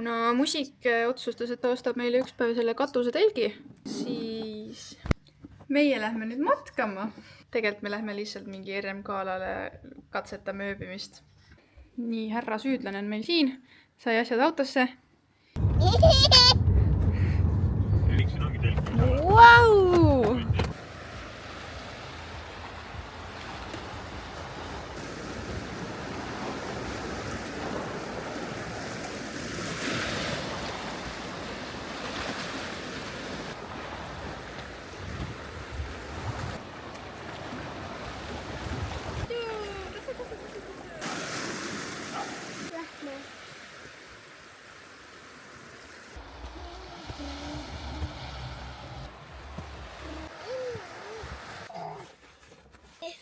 kuna Musik otsustas, et ta ostab meile üks päev selle katusetelgi, siis meie lähme nüüd matkama. Tegelikult me lähme lihtsalt mingi RMK-alale katsetama ööbimist. Nii, härra süüdlane on meil siin. Sai asjad autosse. Vau!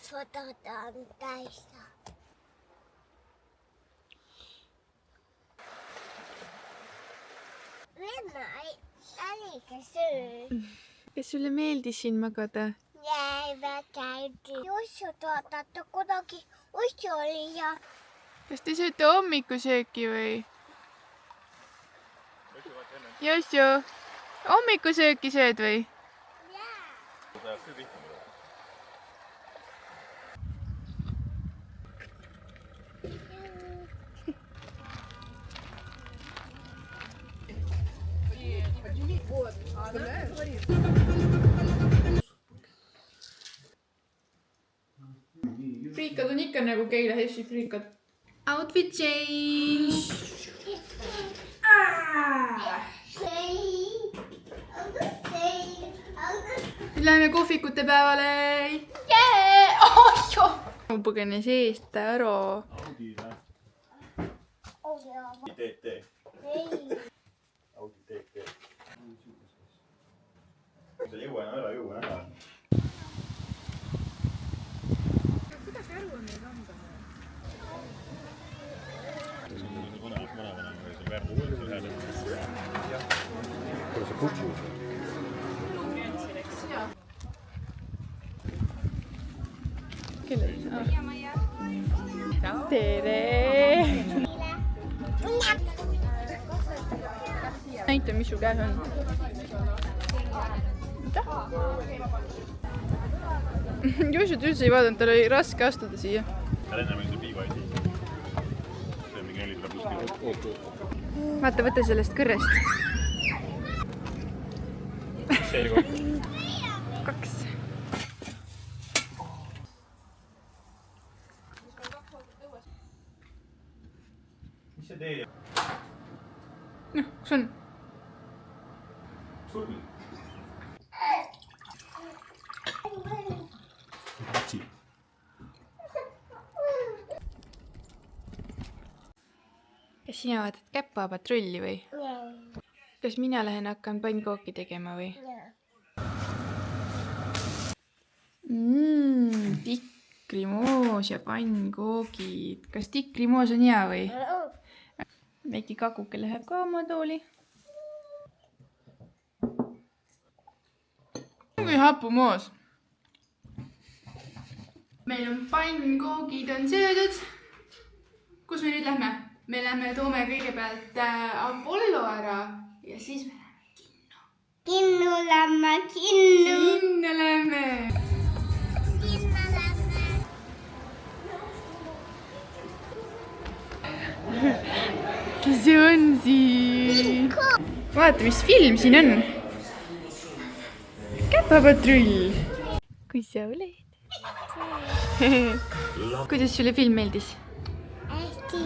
Fototaan täistä. Venna älikä syy. Kas sulle meeldis siin magada? Jäivä käytiin. Jussu tuotatte kuitenkin Jussu oli ja... Kas te sööte hommikusööki või? Jussu, hommikusööki sööd või? Friikad on ikka nagu Keila Hessi friikad. Outfit change! Nüüd läheme kohvikute päevale! Ma põgenes eest ära. Audi TT. Audi TT. Kui sa jõuan ära, jõuan ära. Kuidagi aru on meil anda? Vanavanema või see värvu uuel ühele. Kuule see kuku. Tere! Näita, mis su käes on. Joosut üldse ei vaadanud, tal oli raske astuda siia. Tal enne meil see piiva ei siis. See on mingi 4 tuleb kuskil. Vaata, võta sellest kõrrest. See oli kokku. 2. Mis see tee? Noh, kus on? Sul? Kas sina vaatad Käpa-patrulli või? Kas mina lähen hakkan pannkooki tegema või? Tikrimoos ja pannkoogid. Kas tikrimoos on hea või? Väike kakuke läheb ka oma tooli. Kui hapumoos. Meil on pannkoogid on söödud. Kus me nüüd lähme? Me lähme toome kõigepealt Apollo ära ja siis me lähme kinno. Kinnu lämme, kinnu. Kinno lähme. Kinnu lämme. Kes see on siin? Vaata, mis film siin on. Käpa-patrull. Kus sa oled? Kuidas sulle film meeldis? Hästi.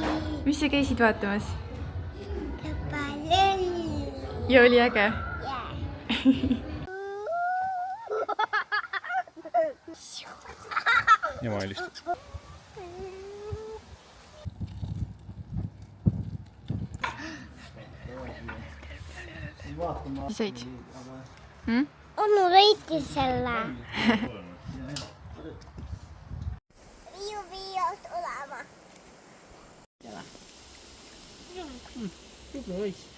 Mis sa käisid vaatamas? Käpa-lull. Ja oli äge? Ema helistab. Sa said? Onu võitis selle. Viiult olema. Tubli poiss.